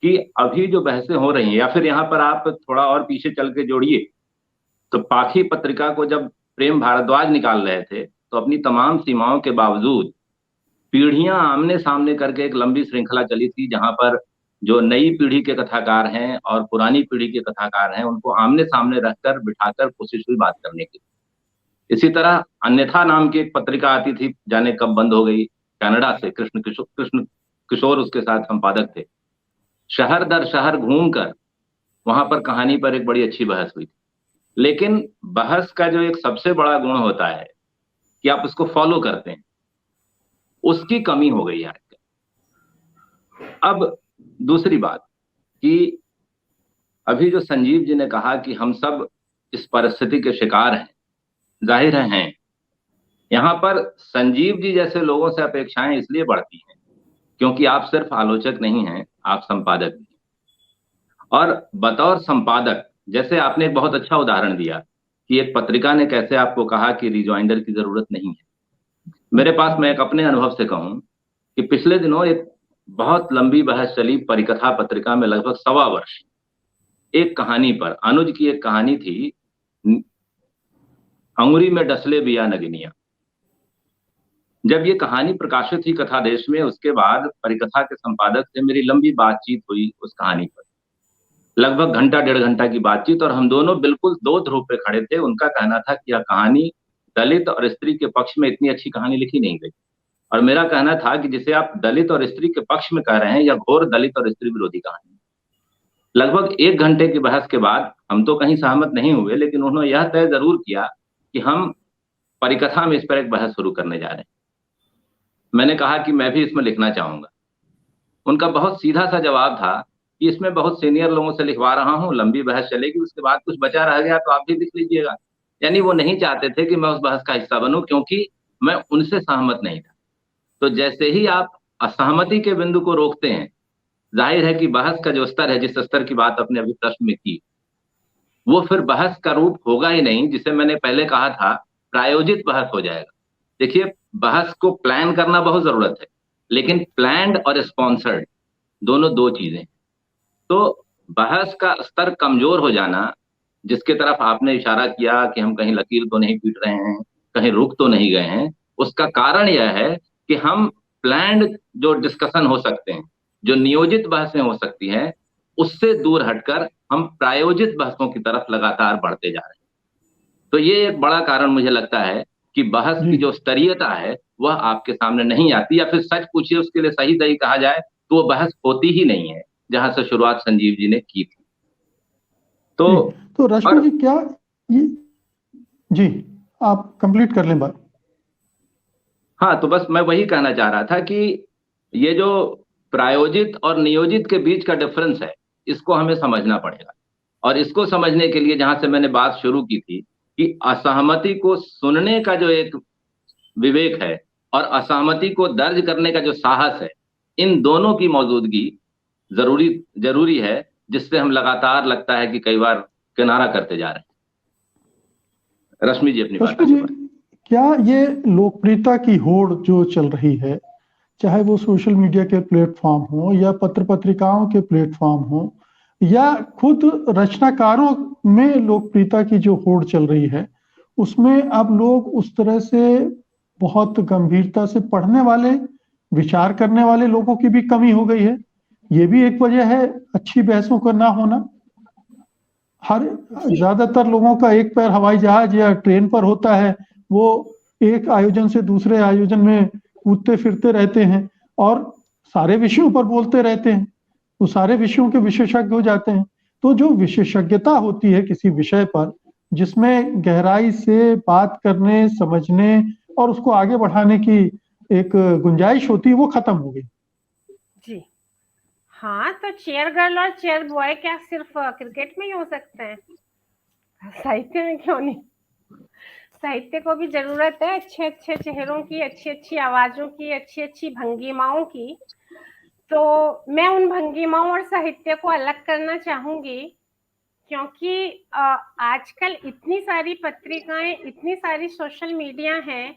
कि अभी जो बहसें हो रही हैं, या फिर यहाँ पर आप थोड़ा और पीछे चल के जोड़िए तो पाखी पत्रिका को जब प्रेम भारद्वाज निकाल रहे थे, तो अपनी तमाम सीमाओं के बावजूद पीढ़ियां आमने सामने करके एक लंबी श्रृंखला चली थी, जहां पर जो नई पीढ़ी के कथाकार हैं और पुरानी पीढ़ी के कथाकार हैं, उनको आमने सामने रखकर बिठाकर कोशिश हुई बात करने की। इसी तरह अन्यथा नाम की एक पत्रिका आती थी, जाने कब बंद हो गई, कनाडा से कृष्ण किशोर उसके साथ संपादक थे। शहर दर शहर घूमकर वहां पर कहानी पर एक बड़ी अच्छी बहस हुई थी। लेकिन बहस का जो एक सबसे बड़ा गुण होता है कि आप उसको फॉलो करते हैं, उसकी कमी हो गई है आजकल। अब दूसरी बात कि अभी जो संजीव जी ने कहा कि हम सब इस परिस्थिति के शिकार हैं, जाहिर हैं। यहां पर संजीव जी जैसे लोगों से अपेक्षाएं इसलिए बढ़ती हैं क्योंकि आप सिर्फ आलोचक नहीं हैं, आप संपादक भी हैं। और बतौर संपादक, जैसे आपने एक बहुत अच्छा उदाहरण दिया कि एक पत्रिका ने कैसे आपको कहा कि रिजॉइंडर की जरूरत नहीं है। मेरे पास, मैं एक अपने अनुभव से कहूं कि पिछले दिनों एक बहुत लंबी बहस चली परिकथा पत्रिका में, लगभग 1.25 वर्ष, एक कहानी पर। अनुज की एक कहानी थी, अंगुरी में डसले बिया नगिनिया। जब ये कहानी प्रकाशित हुई कथा देश में, उसके बाद परिकथा के संपादक से मेरी लंबी बातचीत हुई उस कहानी पर, लगभग घंटा 1.5 घंटा की बातचीत, और हम दोनों बिल्कुल दो ध्रुव पे खड़े थे। उनका कहना था कि यह कहानी दलित और स्त्री के पक्ष में इतनी अच्छी कहानी लिखी नहीं गई, और मेरा कहना था कि जिसे आप दलित और स्त्री के पक्ष में कह रहे हैं, यह घोर दलित और स्त्री विरोधी कहानी। लगभग 1 घंटे की बहस के बाद हम तो कहीं सहमत नहीं हुए, लेकिन उन्होंने यह तय जरूर किया कि हम परिकथा में इस पर एक बहस शुरू करने जा रहे हैं। मैंने कहा कि मैं भी इसमें लिखना चाहूंगा। उनका बहुत सीधा सा जवाब था कि इसमें बहुत सीनियर लोगों से लिखवा रहा हूं, लंबी बहस चलेगी, उसके बाद कुछ बचा रह गया तो आप भी लिख लीजिएगा। यानी वो नहीं चाहते थे कि मैं उस बहस का हिस्सा बनूं, क्योंकि मैं उनसे सहमत नहीं था। तो जैसे ही आप असहमति के बिंदु को रोकते हैं, जाहिर है कि बहस का जो स्तर है, जिस स्तर की बात अपने अभी प्रश्न में की, वो फिर बहस का रूप होगा ही नहीं। जिसे मैंने पहले कहा था, प्रायोजित बहस हो जाएगा। देखिए, बहस को प्लान करना बहुत जरूरत है, लेकिन प्लान्ड और स्पॉन्सर्ड दोनों दो चीजें। तो बहस का स्तर कमजोर हो जाना, जिसके तरफ आपने इशारा किया कि हम कहीं लकीर तो नहीं पीट रहे हैं, कहीं रुक तो नहीं गए हैं, उसका कारण यह है कि हम प्लान्ड जो डिस्कशन हो सकते हैं, जो नियोजित बहसें हो सकती हैं, उससे दूर हटकर हम प्रायोजित बहसों की तरफ लगातार बढ़ते जा रहे हैं। तो ये एक बड़ा कारण मुझे लगता है कि बहस की जो स्तरीयता है वह आपके सामने नहीं आती, या फिर सच पूछिए उसके लिए सही सही कहा जाए तो वो बहस होती ही नहीं है, जहां से शुरुआत संजीव जी ने की थी। तो रश्मि जी, क्या ये, जी आप कंप्लीट कर लें बात। हाँ, तो बस मैं वही कहना चाह रहा था कि ये जो प्रायोजित और नियोजित के बीच का डिफरेंस है, इसको हमें समझना पड़ेगा। और इसको समझने के लिए जहां से मैंने बात शुरू की थी कि असहमति को सुनने का जो एक विवेक है और असहमति को दर्ज करने का जो साहस है, इन दोनों की मौजूदगी जरूरी है, जिससे हम लगातार लगता है कि कई बार किनारा करते जा रहे हैं। रश्मि जी अपनी बात रश्मि जी, क्या ये लोकप्रियता की होड़ जो चल रही है, चाहे वो सोशल मीडिया के प्लेटफॉर्म हो या पत्र पत्रिकाओं के प्लेटफॉर्म हो या खुद रचनाकारों में लोकप्रियता की जो होड़ चल रही है, उसमें अब लोग उस तरह से बहुत गंभीरता से पढ़ने वाले, विचार करने वाले लोगों की भी कमी हो गई है? ये भी एक वजह है अच्छी बहसों का ना होना। हर ज्यादातर लोगों का एक पैर हवाई जहाज या ट्रेन पर होता है, वो एक आयोजन से दूसरे आयोजन में कूदते फिरते रहते हैं और सारे विषयों पर बोलते रहते हैं, वो सारे विषयों के विशेषज्ञ हो जाते हैं। तो जो विशेषज्ञता होती है किसी विषय पर, जिसमें गहराई से बात करने, समझने और उसको आगे बढ़ाने की एक गुंजाइश होती है, वो खत्म हो गई। जी हाँ, तो चेयर गर्ल और चेयर बॉय क्या सिर्फ क्रिकेट में ही हो सकते हैं? साहित्य में क्यों नहीं? साहित्य को भी जरूरत है अच्छे अच्छे चेहरों की, अच्छी अच्छी आवाजों की, अच्छी अच्छी भंगिमाओं की। तो मैं उन भंगिमाओं और साहित्य को अलग करना चाहूंगी, क्योंकि आजकल इतनी सारी पत्रिकाएं, इतनी सारी सोशल मीडिया हैं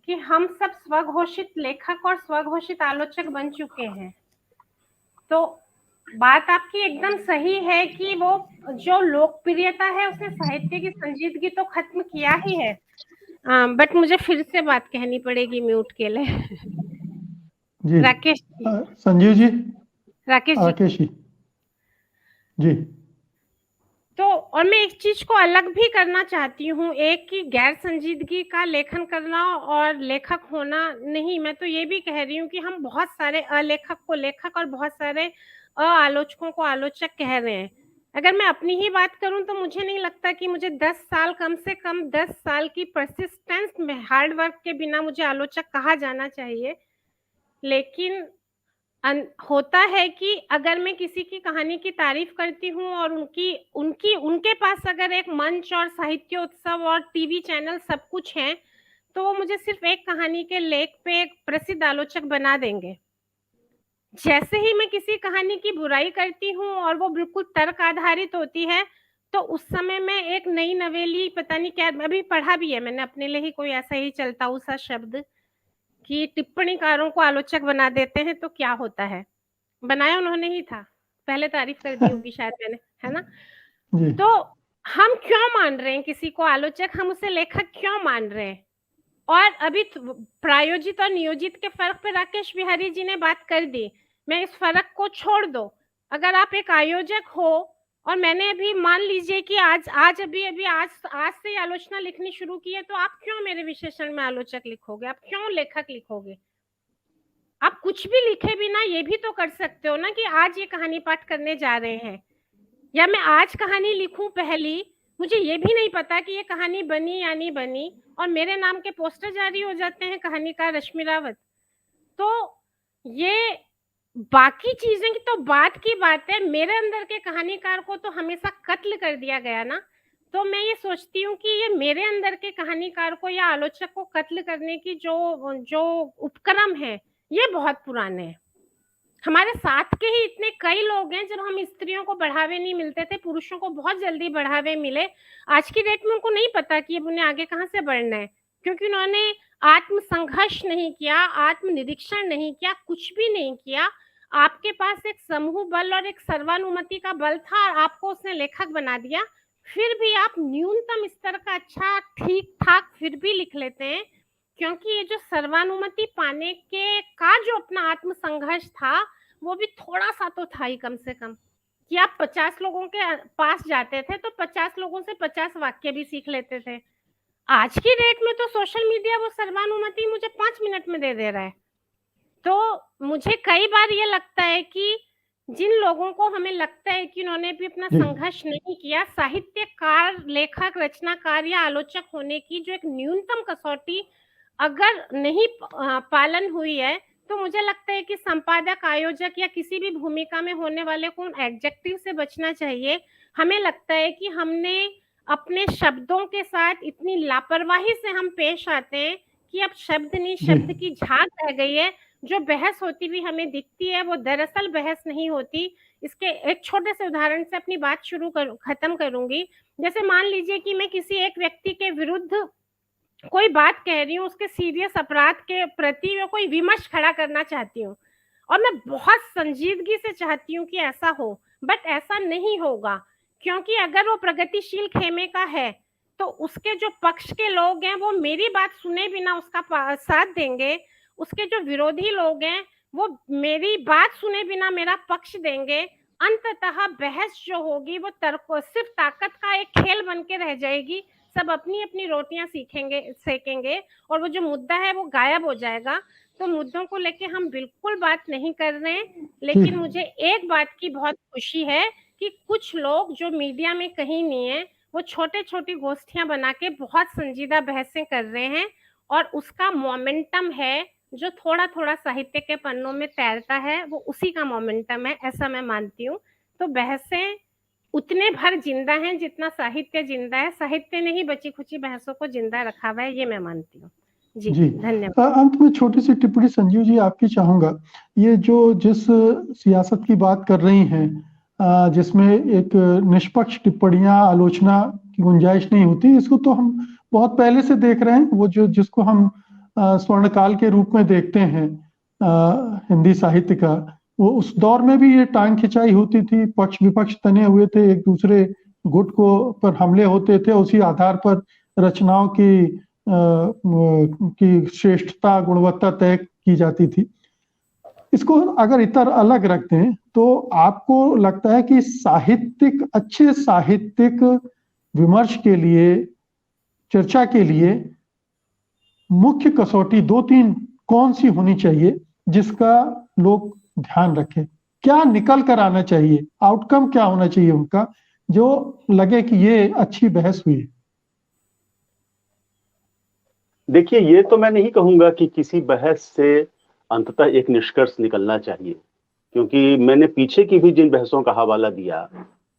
कि हम सब स्वघोषित लेखक और स्वघोषित आलोचक बन चुके हैं। तो बात आपकी एकदम सही है कि वो जो लोकप्रियता है उसने साहित्य की संजीदगी तो खत्म किया ही है। बट मुझे फिर से बात कहनी पड़ेगी म्यूट के लिए। जी राकेश जी, संजीव जी, राकेश जी जी। तो और मैं एक चीज को अलग भी करना चाहती हूँ, एक की गैर संजीदगी का लेखन करना और लेखक होना नहीं। मैं तो ये भी कह रही हूँ कि हम बहुत सारे अलेखक को लेखक और बहुत सारे आलोचकों को आलोचक कह रहे हैं। अगर मैं अपनी ही बात करूं तो मुझे नहीं लगता कि मुझे 10 साल, कम से कम 10 साल की परसिस्टेंस में हार्ड वर्क के बिना मुझे आलोचक कहा जाना चाहिए। लेकिन होता है कि अगर मैं किसी की कहानी की तारीफ करती हूँ और उनके पास अगर एक मंच और साहित्य उत्सव और टीवी चैनल सब कुछ है, तो वो मुझे सिर्फ एक कहानी के लेख पे एक प्रसिद्ध आलोचक बना देंगे। जैसे ही मैं किसी कहानी की बुराई करती हूँ और वो बिल्कुल तर्क आधारित होती है, तो उस समय में एक नई नवेली, पता नहीं क्या, अभी पढ़ा भी है मैंने अपने लिए ही, कोई ऐसा ही चलता हुआ सा शब्द कि टिप्पणीकारों को आलोचक बना देते हैं तो क्या होता है। बनाया उन्होंने ही था, पहले तारीफ कर दी होगी शायद मैंने, है ना। जी तो हम क्यों मान रहे हैं किसी को आलोचक, हम उसे लेखक क्यों मान रहे हैं। और अभी प्रायोजित और नियोजित के फर्क पे राकेश बिहारी जी ने बात कर दी। मैं इस फर्क को छोड़ दो, अगर आप एक आयोजक हो और मैंने अभी मान लीजिए कि आज से आलोचना लिखनी शुरू की है, तो आप क्यों मेरे विशेषण में आलोचक लिखोगे, आप क्यों लेखक लिखोगे। आप कुछ भी लिखे बिना ये भी तो कर सकते हो ना कि आज ये कहानी पाठ करने जा रहे हैं, या मैं आज कहानी लिखूं पहली, मुझे ये भी नहीं पता कि ये कहानी बनी या नहीं बनी, और मेरे नाम के पोस्टर जारी हो जाते हैं कहानीकार रश्मि रावत। तो ये बाकी चीजें की तो बात की बात है, मेरे अंदर के कहानीकार को तो हमेशा कत्ल कर दिया गया ना। तो मैं ये सोचती हूँ कि ये मेरे अंदर के कहानीकार को या आलोचक को कत्ल करने की जो उपक्रम है, ये बहुत पुराने हैं। हमारे साथ के ही इतने कई लोग हैं, जब हम स्त्रियों को बढ़ावे नहीं मिलते थे, पुरुषों को बहुत जल्दी बढ़ावे मिले। आज की डेट में उनको नहीं पता कि अब उन्हें आगे कहाँ से बढ़ना है, क्योंकि उन्होंने आत्म संघर्ष नहीं किया, आत्म निरीक्षण नहीं किया, कुछ भी नहीं किया। आपके पास एक समूह बल और एक सर्वानुमति का बल था, और आपको उसने लेखक बना दिया। फिर भी आप न्यूनतम स्तर का अच्छा ठीक ठाक फिर भी लिख लेते हैं, क्योंकि ये जो सर्वानुमति पाने के का जो अपना आत्म संघर्ष था, वो भी थोड़ा सा तो था ही, कम से कम कि आप 50 लोगों के पास जाते थे तो 50 लोगों से 50 वाक्य भी सीख लेते थे। आज की डेट में तो सोशल मीडिया वो सर्वानुमति मुझे 5 मिनट में दे रहा है। तो मुझे कई बार ये लगता है कि जिन लोगों को हमें लगता है कि उन्होंने भी अपना संघर्ष नहीं किया, साहित्यकार, लेखक, रचनाकार या आलोचक होने की जो एक न्यूनतम कसौटी अगर नहीं पालन हुई है, तो मुझे लगता है कि संपादक, आयोजक या किसी भी भूमिका में होने वाले को एडजेक्टिव से बचना चाहिए। हमें लगता है कि हमने अपने शब्दों के साथ इतनी लापरवाही से हम पेश आते हैं कि अब शब्द नहीं, शब्द की झाग रह गई है। जो बहस होती हुई हमें दिखती है, वो दरअसल बहस नहीं होती। इसके एक छोटे से उदाहरण से अपनी बात खत्म करूंगी। जैसे मान लीजिए कि मैं किसी एक व्यक्ति के विरुद्ध कोई बात कह रही हूँ, उसके सीरियस अपराध के प्रति मैं कोई विमर्श खड़ा करना चाहती हूँ, और मैं बहुत संजीदगी से चाहती हूँ कि ऐसा हो, बट ऐसा नहीं होगा, क्योंकि अगर वो प्रगतिशील खेमे का है तो उसके जो पक्ष के लोग हैं वो मेरी बात सुने बिना उसका साथ देंगे, उसके जो विरोधी लोग हैं वो मेरी बात सुने बिना मेरा पक्ष देंगे। अंततः बहस जो होगी वो सिर्फ ताकत का एक खेल बन के रह जाएगी। सब अपनी अपनी रोटियां सेकेंगे और वो जो मुद्दा है वो गायब हो जाएगा। तो मुद्दों को लेके हम बिल्कुल बात नहीं कर रहे हैं, लेकिन मुझे एक बात की बहुत खुशी है कि कुछ लोग जो मीडिया में कहीं नहीं है, वो छोटे छोटी गोष्ठियां बना के बहुत संजीदा बहसें कर रहे हैं, और उसका मोमेंटम है जो थोड़ा थोड़ा साहित्य के पन्नों में तैरता है, वो उसी का मोमेंटम है, ऐसा मैं मानती हूँ। तो बहसें उतने भर जिंदा हैं जितना साहित्य जिंदा है। साहित्य ने ही बची खुची बहसों को जिंदा रखा हुआ है, ये मैं मानती हूँ। जी धन्यवाद। अंत में छोटी सी टिप्पणी संजीव जी आपकी चाहूंगा। ये जिस सियासत की बात कर रही हैं, जिसमें एक निष्पक्ष टिप्पणियां, आलोचना की गुंजाइश नहीं होती, इसको तो हम बहुत पहले से देख रहे हैं। वो जिसको हम स्वर्णकाल के रूप में देखते हैं हिंदी साहित्य का, वो उस दौर में भी ये टांग खिंचाई होती थी, पक्ष विपक्ष तने हुए थे, एक दूसरे गुट को पर हमले होते थे, उसी आधार पर रचनाओं की श्रेष्ठता, गुणवत्ता तय की जाती थी। इसको अगर इतर अलग रखते हैं तो आपको लगता है कि अच्छे साहित्यिक विमर्श के लिए, चर्चा के लिए मुख्य कसौटी 2-3 कौन सी होनी चाहिए जिसका लोग ध्यान रखें? क्या निकल कर आना चाहिए, आउटकम क्या होना चाहिए उनका, जो लगे कि ये अच्छी बहस हुई? देखिए, ये तो मैं नहीं कहूंगा कि किसी बहस से अंततः एक निष्कर्ष निकलना चाहिए, क्योंकि मैंने पीछे की भी जिन बहसों का हवाला दिया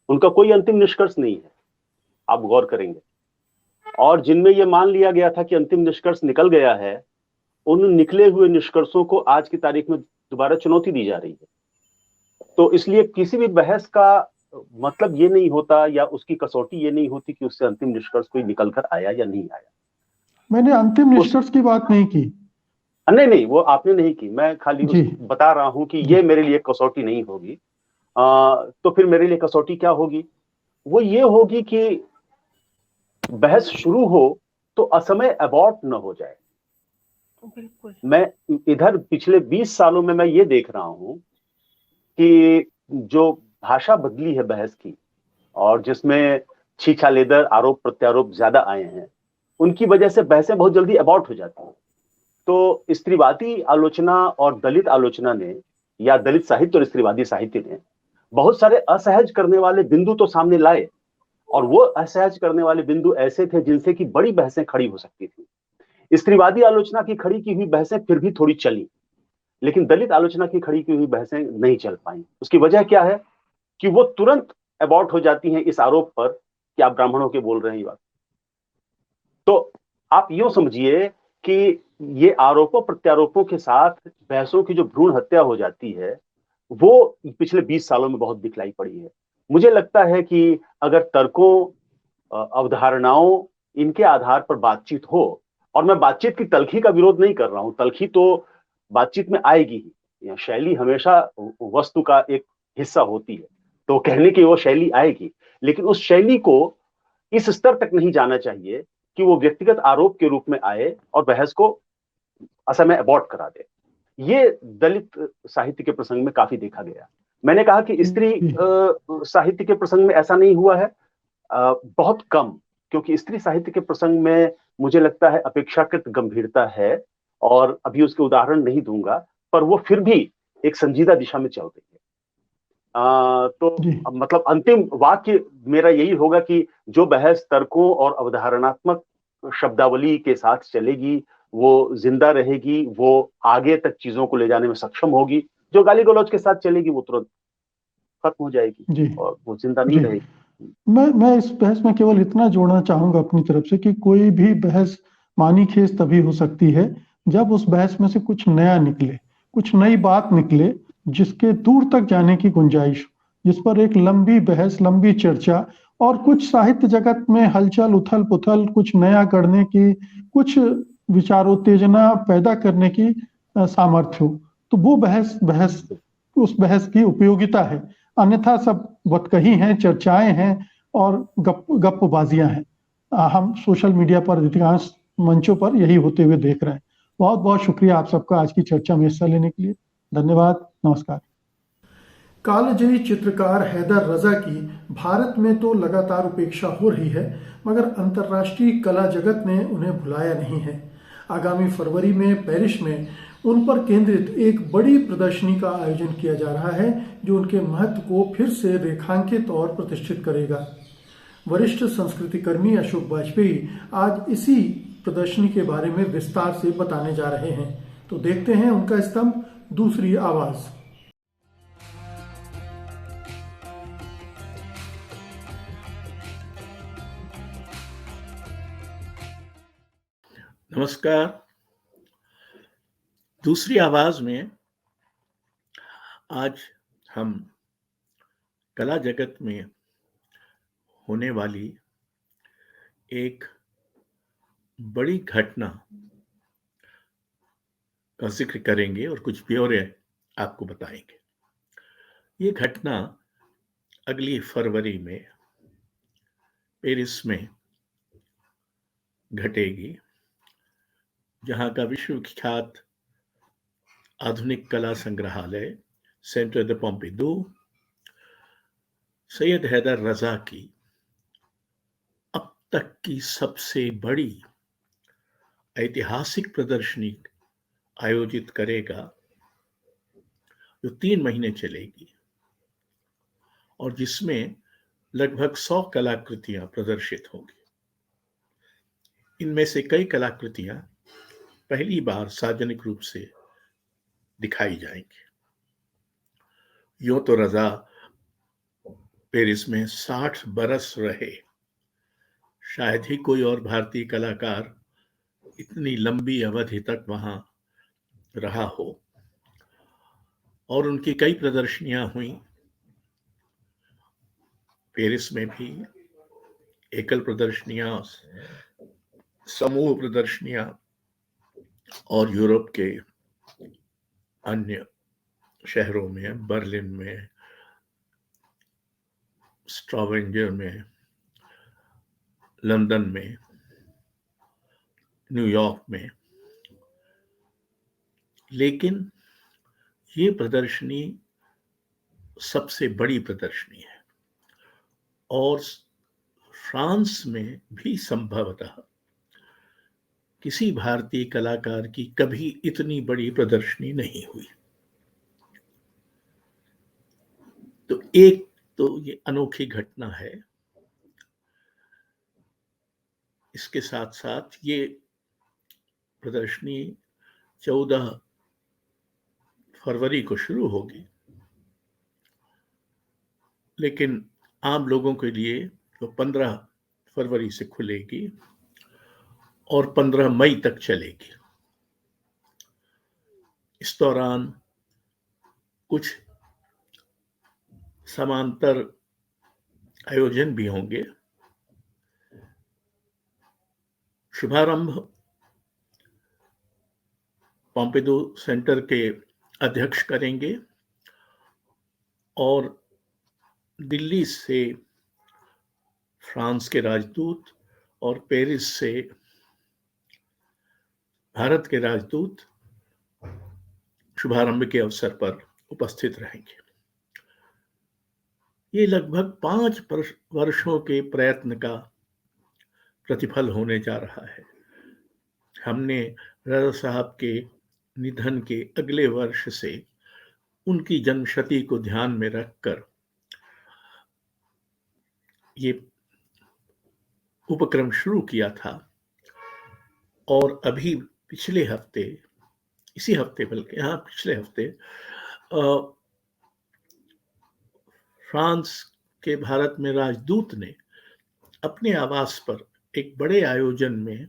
उनका कोई अंतिम निष्कर्ष नहीं है, आप गौर करेंगे। और जिनमें यह मान लिया गया था कि अंतिम निष्कर्ष निकल गया है, उन निकले हुए निष्कर्षों को आज की तारीख में दोबारा चुनौती दी जा रही है। तो इसलिए किसी भी बहस का मतलब ये नहीं होता या उसकी कसौटी ये नहीं होती कि उससे अंतिम निष्कर्ष कोई निकल कर आया या नहीं आया। मैंने अंतिम उस निष्कर्ष की बात नहीं की। नहीं नहीं, वो आपने नहीं की, मैं खाली जी बता रहा हूं कि जी ये मेरे लिए कसौटी नहीं होगी। तो फिर मेरे लिए कसौटी क्या होगी? वो ये होगी कि बहस शुरू हो तो असमय अबॉर्ट न हो जाए। बिल्कुल। मैं इधर पिछले 20 सालों में मैं ये देख रहा हूं कि जो भाषा बदली है बहस की, और जिसमें छीछालेदर आरोप प्रत्यारोप ज्यादा आए हैं, उनकी वजह से बहसें बहुत जल्दी अबॉर्ट हो जाती हैं। तो स्त्रीवादी आलोचना और दलित आलोचना ने, या दलित साहित्य और स्त्रीवादी साहित्य ने बहुत सारे असहज करने वाले बिंदु तो सामने लाए, और वो असहज करने वाले बिंदु ऐसे थे जिनसे कि बड़ी बहसें खड़ी हो सकती थी। स्त्रीवादी आलोचना की खड़ी की हुई बहसें फिर भी थोड़ी चली, लेकिन दलित आलोचना की खड़ी की हुई बहसें नहीं चल पाई। उसकी वजह क्या है कि वो तुरंत अबॉर्ट हो जाती हैं इस आरोप पर कि आप ब्राह्मणों के बोल रहे हैं ये बात। तो आप यूं समझिए कि ये आरोपों प्रत्यारोपों के साथ बहसों की जो भ्रूण हत्या हो जाती है, वो पिछले 20 सालों में बहुत दिखलाई पड़ी है। मुझे लगता है कि अगर तर्कों, अवधारणाओं, इनके आधार पर बातचीत हो, और मैं बातचीत की तल्खी का विरोध नहीं कर रहा हूं, तल्खी तो बातचीत में आएगी ही, या शैली हमेशा वस्तु का एक हिस्सा होती है, तो कहने की वो शैली आएगी, लेकिन उस शैली को इस स्तर तक नहीं जाना चाहिए कि वो व्यक्तिगत आरोप के रूप में आए और बहस को असमय अबॉर्ट करा दे। ये दलित साहित्य के प्रसंग में काफी देखा गया। मैंने कहा कि स्त्री जी साहित्य के प्रसंग में ऐसा नहीं हुआ है, बहुत कम, क्योंकि स्त्री साहित्य के प्रसंग में मुझे लगता है अपेक्षाकृत गंभीरता है, और अभी उसके उदाहरण नहीं दूंगा, पर वो फिर भी एक संजीदा दिशा में चल रही है। तो जी मतलब अंतिम वाक्य मेरा यही होगा कि जो बहस तर्कों और अवधारणात्मक शब्दावली के साथ चलेगी, वो जिंदा रहेगी, वो आगे तक चीजों को ले जाने में सक्षम होगी। जो गाली गलौज के साथ चलेगी वो तुरंत खत्म हो जाएगी जी और वो जिंदा नहीं जी रहेगी। मैं इस बहस में केवल इतना जोड़ना चाहूंगा अपनी तरफ से कि कोई भी बहस मानीखेज तभी हो सकती है जब उस बहस में से कुछ नया निकले, कुछ नई बात निकले जिसके दूर तक जाने की गुंजाइश हो, जिस पर एक लंबी बहस, लंबी चर्चा और कुछ साहित्य जगत में हलचल, उथल पुथल, कुछ नया करने की, कुछ विचारोत्तेजना पैदा करने की सामर्थ्य हो, तो वो बहस बहस उस बहस की उपयोगिता है। अन्यथा सब बतकही हैं, चर्चाएं हैं और गप्पबाजियां हैं। हम सोशल मीडिया पर अधिकांश मंचों पर यही होते हुए देख रहे हैं। बहुत बहुत शुक्रिया आप सबका आज की चर्चा में हिस्सा लेने के लिए। धन्यवाद, नमस्कार। कालजयी चित्रकार हैदर रजा की भारत में तो लगातार उपेक्षा हो रही है, मगर अंतर्राष्ट्रीय कला जगत ने उन्हें भुलाया नहीं है। आगामी फरवरी में पेरिस में उन पर केंद्रित एक बड़ी प्रदर्शनी का आयोजन किया जा रहा है, जो उनके महत्व को फिर से रेखांकित और प्रतिष्ठित करेगा। वरिष्ठ संस्कृति कर्मी अशोक वाजपेयी आज इसी प्रदर्शनी के बारे में विस्तार से बताने जा रहे हैं, तो देखते हैं उनका स्तंभ, दूसरी आवाज। नमस्कार। दूसरी आवाज में आज हम कला जगत में होने वाली एक बड़ी घटना का जिक्र करेंगे और कुछ ब्यौरे आपको बताएंगे। ये घटना अगली फरवरी में पेरिस में घटेगी, जहां का विश्वविख्यात आधुनिक कला संग्रहालय सेंटर दे पोम्पिडू सैयद हैदर रजा की अब तक की सबसे बड़ी ऐतिहासिक प्रदर्शनी आयोजित करेगा, जो 3 महीने चलेगी और जिसमें लगभग 100 कलाकृतियां प्रदर्शित होंगी। इनमें से कई कलाकृतियां पहली बार सार्वजनिक रूप से दिखाई जाएंगी। यूं तो रजा पेरिस में 60 बरस रहे, शायद ही कोई और भारतीय कलाकार इतनी लंबी अवधि तक वहां रहा हो, और उनकी कई प्रदर्शनियां हुई। पेरिस में भी एकल प्रदर्शनियां, समूह प्रदर्शनियां और यूरोप के अन्य शहरों में, बर्लिन में, स्ट्रावेंजर में, लंदन में, न्यूयॉर्क में। लेकिन ये प्रदर्शनी सबसे बड़ी प्रदर्शनी है और फ्रांस में भी संभवतः किसी भारतीय कलाकार की कभी इतनी बड़ी प्रदर्शनी नहीं हुई। तो एक तो ये अनोखी घटना है। इसके साथ साथ ये प्रदर्शनी 14 फरवरी को शुरू होगी, लेकिन आम लोगों के लिए तो 15 फरवरी से खुलेगी और 15 मई तक चलेगी। इस दौरान कुछ समांतर आयोजन भी होंगे। शुभारंभ पॉम्पिडू सेंटर के अध्यक्ष करेंगे और दिल्ली से फ्रांस के राजदूत और पेरिस से भारत के राजदूत शुभारंभ के अवसर पर उपस्थित रहेंगे। ये लगभग 5 वर्षों के प्रयत्न का प्रतिफल होने जा रहा है। हमने रजा साहब के निधन के अगले वर्ष से उनकी जन्मशती को ध्यान में रखकर ये उपक्रम शुरू किया था और अभी पिछले हफ्ते, इसी हफ्ते बल्कि पिछले हफ्ते फ्रांस के भारत में राजदूत ने अपने आवास पर एक बड़े आयोजन में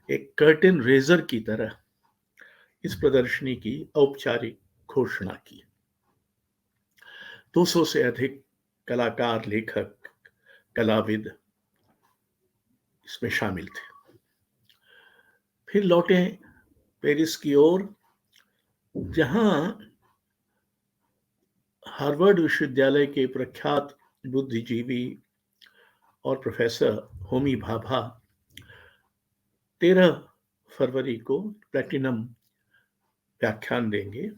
एक कर्टेन रेजर की तरह इस प्रदर्शनी की औपचारिक घोषणा की। 200 से अधिक कलाकार, लेखक, कलाविद इसमें शामिल थे। फिर लौटे पेरिस की ओर, जहां हार्वर्ड विश्वविद्यालय के प्रख्यात बुद्धिजीवी और प्रोफेसर होमी भाभा 13 फरवरी को प्लैटिनम व्याख्यान देंगे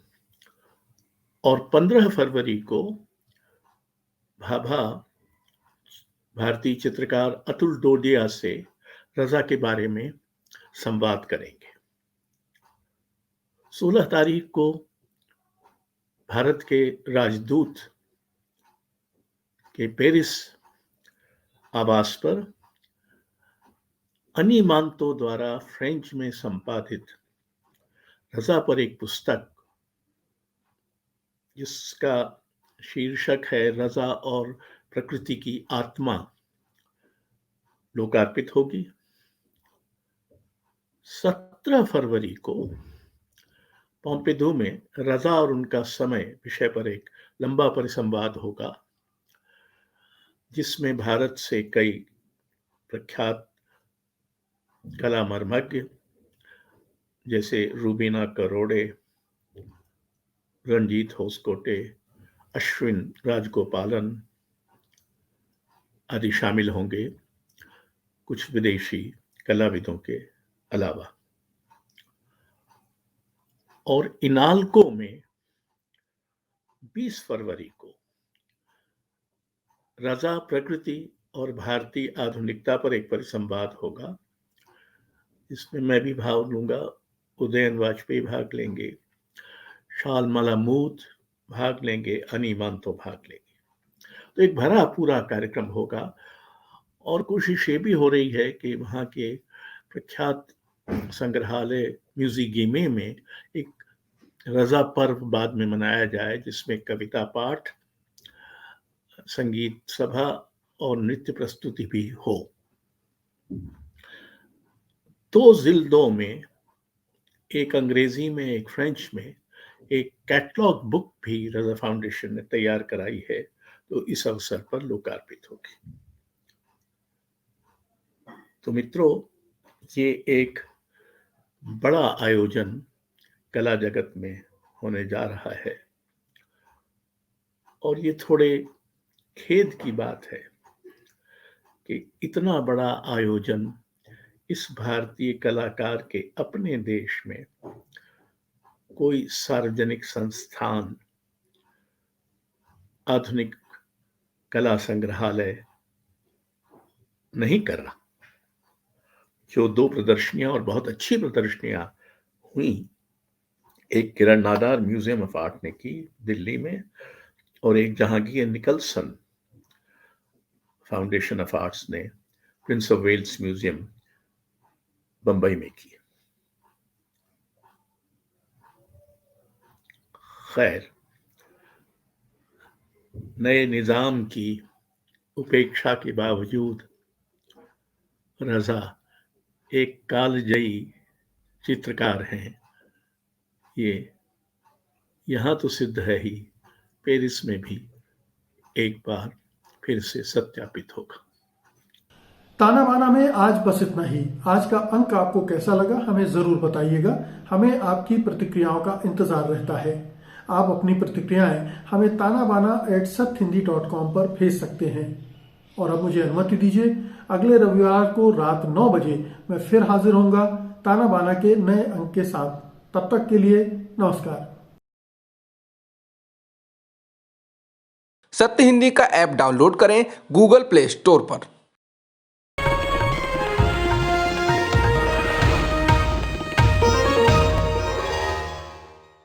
और 15 फरवरी को भाभा भारतीय चित्रकार अतुल डोडिया से रजा के बारे में संवाद करेंगे। 16 तारीख को भारत के राजदूत के पेरिस आवास पर अनी मांतो द्वारा फ्रेंच में संपादित रजा पर एक पुस्तक, जिसका शीर्षक है रजा और प्रकृति की आत्मा, लोकार्पित होगी। 17 फरवरी को पॉम्पिडू में रजा और उनका समय विषय पर एक लंबा परिसंवाद होगा, जिसमें भारत से कई प्रख्यात कला मर्मज्ञ जैसे रूबीना करोड़े, रंजीत होसकोटे, अश्विन राजगोपालन आदि शामिल होंगे, कुछ विदेशी कलाविदों के अलावा। और इनाल्को में 20 फरवरी को रजा, प्रकृति और भारतीय आधुनिकता पर एक परिसंवाद होगा, जिसमें मैं भी भाग लूंगा, उदयन वाजपेयी भाग लेंगे, शाल मलामूद भाग लेंगे, अनी मांतो भाग लेंगे। तो एक भरा पूरा कार्यक्रम होगा और कोशिश ये भी हो रही है कि वहाँ के प्रख्यात संग्रहालय म्यूजियम में एक रजा पर्व बाद में मनाया जाए, जिसमें कविता पाठ, संगीत सभा और नृत्य प्रस्तुति भी हो। 2 जिल्दों में, एक अंग्रेजी में एक फ्रेंच में, एक कैटलॉग बुक भी रजा फाउंडेशन ने तैयार कराई है, तो इस अवसर पर लोकार्पित होगी। तो मित्रों, ये एक बड़ा आयोजन कला जगत में होने जा रहा है और ये थोड़े खेद की बात है कि इतना बड़ा आयोजन इस भारतीय कलाकार के अपने देश में कोई सार्वजनिक संस्थान, आधुनिक कला संग्रहालय नहीं कर रहा। जो 2 प्रदर्शनियां और बहुत अच्छी प्रदर्शनियां हुई, एक Kiran Nadar Museum of Art ने की दिल्ली में और एक Jehangir Nicholson Foundation of Arts ने Prince of Wales Museum Bombay में की। खैर, नए निजाम की उपेक्षा के बावजूद रजा एक कालजयी चित्रकार हैं, ये यहाँ तो सिद्ध है ही, पेरिस में भी एक बार फिर से सत्यापित होगा। ताना बाना में आज बस इतना ही। आज का अंक आपको कैसा लगा हमें जरूर बताइएगा। हमें आपकी प्रतिक्रियाओं का इंतजार रहता है। आप अपनी प्रतिक्रियाएं हमें tanabana@sathindi.com पर भेज सकते हैं। और अब मुझे अनुमति दीजिए, अगले रविवार को रात 9 बजे मैं फिर हाजिर होऊंगा ताना बाना के नए अंक के साथ। तब तक के लिए नमस्कार। सत्य हिंदी का ऐप डाउनलोड करें गूगल प्ले स्टोर पर।